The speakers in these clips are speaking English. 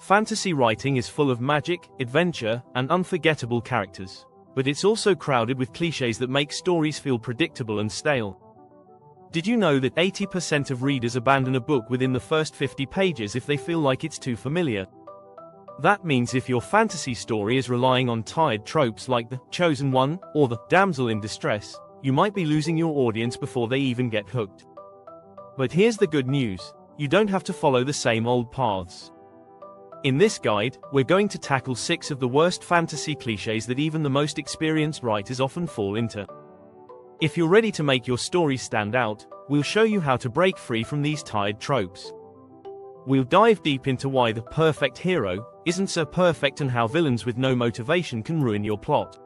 Fantasy writing is full of magic, adventure, and unforgettable characters. But it's also crowded with cliches that make stories feel predictable and stale. Did you know that 80% of readers abandon a book within the first 50 pages if they feel like it's too familiar? That means if your fantasy story is relying on tired tropes like the chosen one or the damsel in distress, you might be losing your audience before they even get hooked. But here's the good news: you don't have to follow the same old paths. In this guide, we're going to tackle 6 of the worst fantasy cliches that even the most experienced writers often fall into. If you're ready to make your story stand out, we'll show you how to break free from these tired tropes. We'll dive deep into why the perfect hero isn't so perfect and how villains with no motivation can ruin your plot.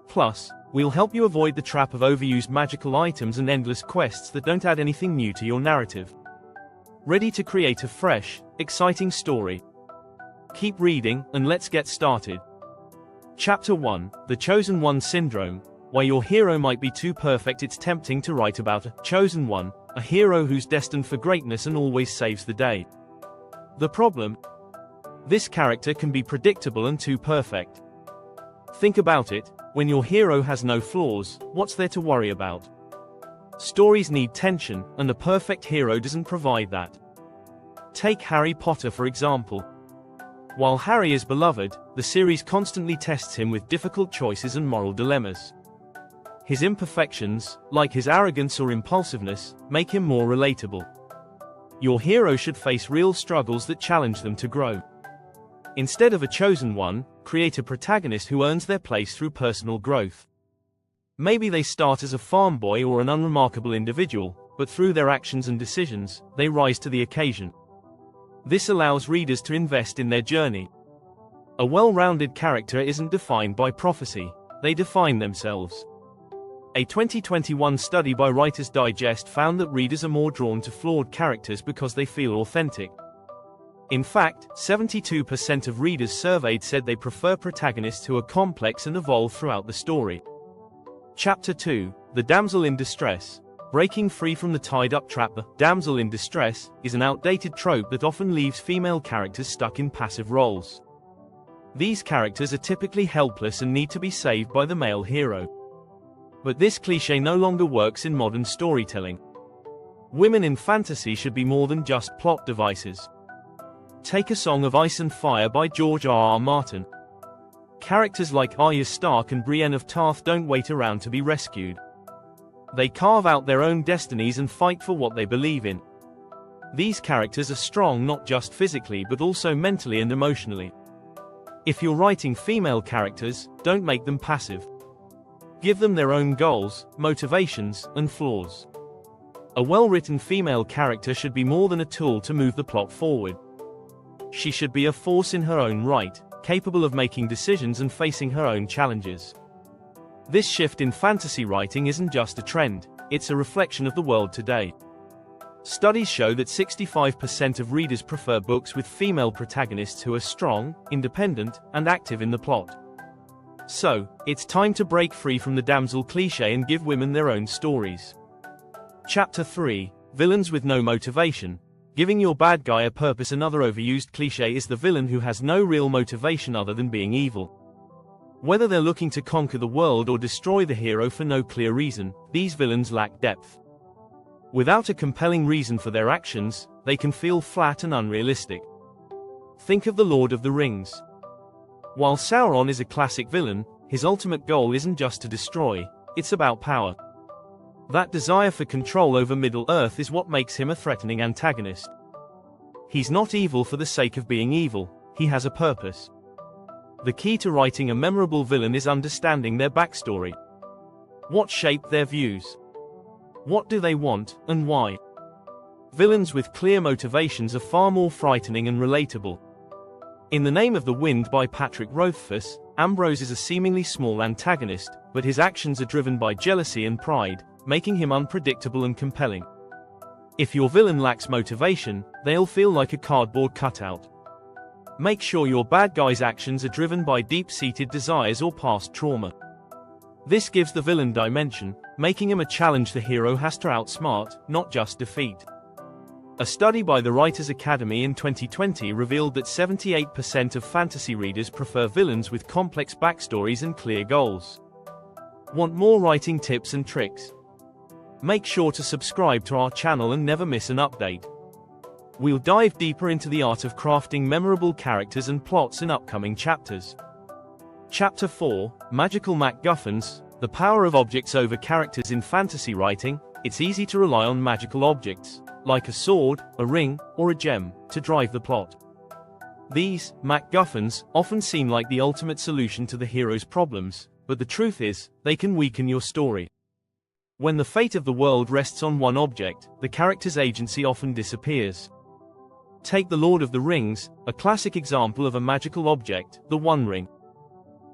Plus, we'll help you avoid the trap of overused magical items and endless quests that don't add anything new to your narrative. Ready to create a fresh, exciting story? Keep reading, and let's get started. Chapter 1: The Chosen One Syndrome. Why your hero might be too perfect. It's tempting to write about a chosen one, a hero who's destined for greatness and always saves the day. The problem? This character can be predictable and too perfect. Think about it: when your hero has no flaws, what's there to worry about? Stories need tension, and the perfect hero doesn't provide that. Take Harry Potter for example. While Harry is beloved, the series constantly tests him with difficult choices and moral dilemmas. His imperfections, like his arrogance or impulsiveness, make him more relatable. Your hero should face real struggles that challenge them to grow. Instead of a chosen one, create a protagonist who earns their place through personal growth. Maybe they start as a farm boy or an unremarkable individual, but through their actions and decisions, they rise to the occasion. This allows readers to invest in their journey. A well-rounded character isn't defined by prophecy, they define themselves. A 2021 study by Writer's Digest found that readers are more drawn to flawed characters because they feel authentic. In fact, 72% of readers surveyed said they prefer protagonists who are complex and evolve throughout the story. Chapter 2: The Damsel in Distress. Breaking free from the tied-up trap. The damsel in distress is an outdated trope that often leaves female characters stuck in passive roles. These characters are typically helpless and need to be saved by the male hero. But this cliché no longer works in modern storytelling. Women in fantasy should be more than just plot devices. Take A Song of Ice and Fire by George R.R. Martin. Characters like Arya Stark and Brienne of Tarth don't wait around to be rescued. They carve out their own destinies and fight for what they believe in. These characters are strong not just physically but also mentally and emotionally. If you're writing female characters, don't make them passive. Give them their own goals, motivations, and flaws. A well-written female character should be more than a tool to move the plot forward. She should be a force in her own right, capable of making decisions and facing her own challenges. This shift in fantasy writing isn't just a trend, it's a reflection of the world today. Studies show that 65% of readers prefer books with female protagonists who are strong, independent, and active in the plot. So, it's time to break free from the damsel cliché and give women their own stories. Chapter 3: Villains with no motivation. Giving your bad guy a purpose. Another overused cliché is the villain who has no real motivation other than being evil. Whether they're looking to conquer the world or destroy the hero for no clear reason, these villains lack depth. Without a compelling reason for their actions, they can feel flat and unrealistic. Think of The Lord of the Rings. While Sauron is a classic villain, his ultimate goal isn't just to destroy, it's about power. That desire for control over Middle-earth is what makes him a threatening antagonist. He's not evil for the sake of being evil, he has a purpose. The key to writing a memorable villain is understanding their backstory. What shaped their views? What do they want, and why? Villains with clear motivations are far more frightening and relatable. In The Name of the Wind by Patrick Rothfuss, Ambrose is a seemingly small antagonist, but his actions are driven by jealousy and pride, making him unpredictable and compelling. If your villain lacks motivation, they'll feel like a cardboard cutout. Make sure your bad guy's actions are driven by deep-seated desires or past trauma. This gives the villain dimension, making him a challenge the hero has to outsmart, not just defeat. A study by the Writers' Academy in 2020 revealed that 78% of fantasy readers prefer villains with complex backstories and clear goals. Want more writing tips and tricks? Make sure to subscribe to our channel and never miss an update. We'll dive deeper into the art of crafting memorable characters and plots in upcoming chapters. Chapter 4, Magical MacGuffins, the power of objects over characters in fantasy writing. It's easy to rely on magical objects, like a sword, a ring, or a gem, to drive the plot. These MacGuffins often seem like the ultimate solution to the hero's problems, but the truth is, they can weaken your story. When the fate of the world rests on one object, the character's agency often disappears. Take The Lord of the Rings, a classic example of a magical object, the One Ring.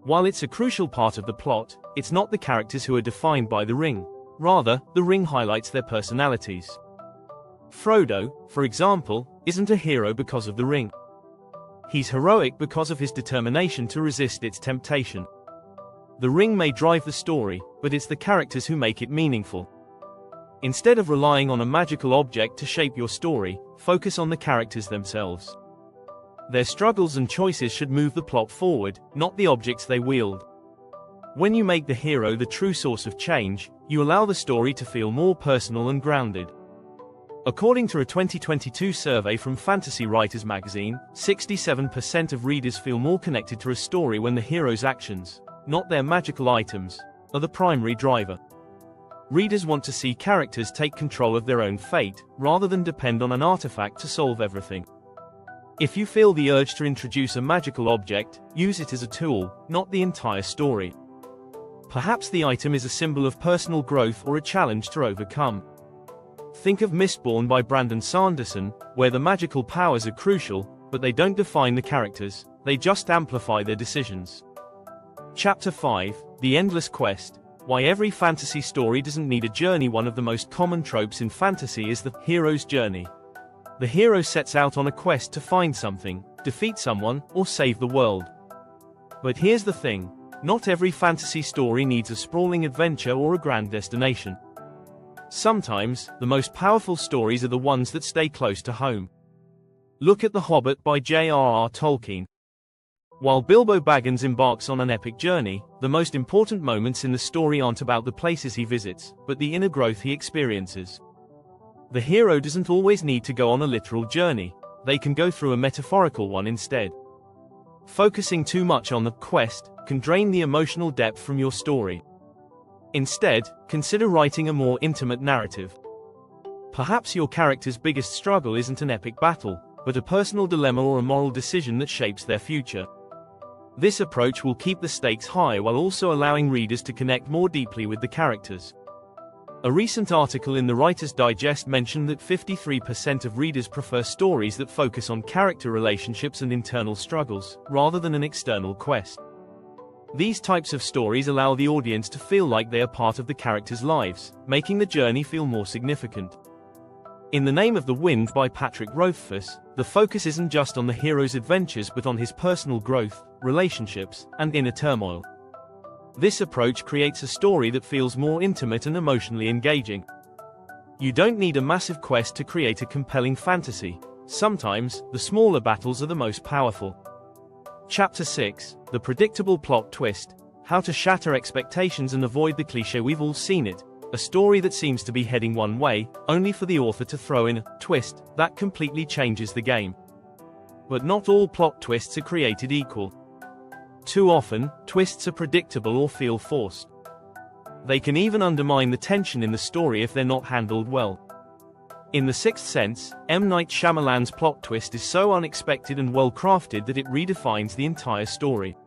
While it's a crucial part of the plot, it's not the characters who are defined by the ring. Rather, the ring highlights their personalities. Frodo, for example, isn't a hero because of the ring. He's heroic because of his determination to resist its temptation. The ring may drive the story, but it's the characters who make it meaningful. Instead of relying on a magical object to shape your story, focus on the characters themselves. Their struggles and choices should move the plot forward, not the objects they wield. When you make the hero the true source of change, you allow the story to feel more personal and grounded. According to a 2022 survey from Fantasy Writers magazine, 67% of readers feel more connected to a story when the hero's actions, not their magical items, are the primary driver. Readers want to see characters take control of their own fate, rather than depend on an artifact to solve everything. If you feel the urge to introduce a magical object, use it as a tool, not the entire story. Perhaps the item is a symbol of personal growth or a challenge to overcome. Think of Mistborn by Brandon Sanderson, where the magical powers are crucial, but they don't define the characters, they just amplify their decisions. Chapter 5, The Endless Quest, Why Every Fantasy Story Doesn't Need a Journey. One of the most common tropes in fantasy is the hero's journey. The hero sets out on a quest to find something, defeat someone, or save the world. But here's the thing. Not every fantasy story needs a sprawling adventure or a grand destination. Sometimes, the most powerful stories are the ones that stay close to home. Look at The Hobbit by J.R.R. Tolkien. While Bilbo Baggins embarks on an epic journey, the most important moments in the story aren't about the places he visits, but the inner growth he experiences. The hero doesn't always need to go on a literal journey, they can go through a metaphorical one instead. Focusing too much on the quest can drain the emotional depth from your story. Instead, consider writing a more intimate narrative. Perhaps your character's biggest struggle isn't an epic battle, but a personal dilemma or a moral decision that shapes their future. This approach will keep the stakes high while also allowing readers to connect more deeply with the characters. A recent article in the Writer's Digest mentioned that 53% of readers prefer stories that focus on character relationships and internal struggles, rather than an external quest. These types of stories allow the audience to feel like they are part of the characters' lives, making the journey feel more significant. In The Name of the Wind by Patrick Rothfuss, the focus isn't just on the hero's adventures but on his personal growth, relationships, and inner turmoil. This approach creates a story that feels more intimate and emotionally engaging. You don't need a massive quest to create a compelling fantasy. Sometimes, the smaller battles are the most powerful. Chapter 6, The Predictable Plot Twist, How to Shatter Expectations and Avoid the Cliché. We've all seen it. A story that seems to be heading one way, only for the author to throw in a twist that completely changes the game. But not all plot twists are created equal. Too often, twists are predictable or feel forced. They can even undermine the tension in the story if they're not handled well. In The Sixth Sense, M. Night Shyamalan's plot twist is so unexpected and well-crafted that it redefines the entire story.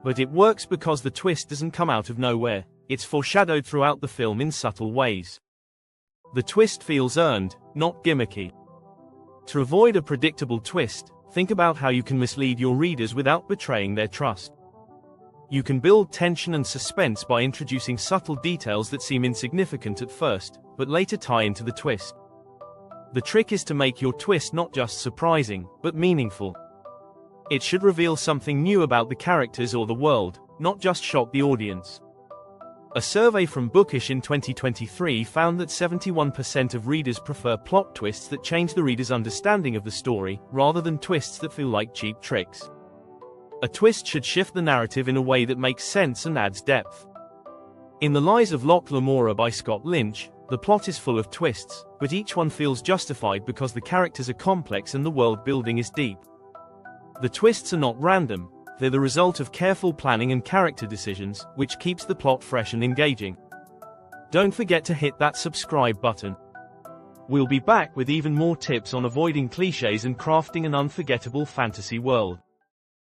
But it works because the twist doesn't come out of nowhere, it's foreshadowed throughout the film in subtle ways. The twist feels earned, not gimmicky. To avoid a predictable twist, think about how you can mislead your readers without betraying their trust. You can build tension and suspense by introducing subtle details that seem insignificant at first, but later tie into the twist. The trick is to make your twist not just surprising, but meaningful. It should reveal something new about the characters or the world, not just shock the audience. A survey from Bookish in 2023 found that 71% of readers prefer plot twists that change the reader's understanding of the story, rather than twists that feel like cheap tricks. A twist should shift the narrative in a way that makes sense and adds depth. In The Lies of Locke Lamora by Scott Lynch, the plot is full of twists, but each one feels justified because the characters are complex and the world building is deep. The twists are not random, they're the result of careful planning and character decisions, which keeps the plot fresh and engaging. Don't forget to hit that subscribe button. We'll be back with even more tips on avoiding cliches and crafting an unforgettable fantasy world.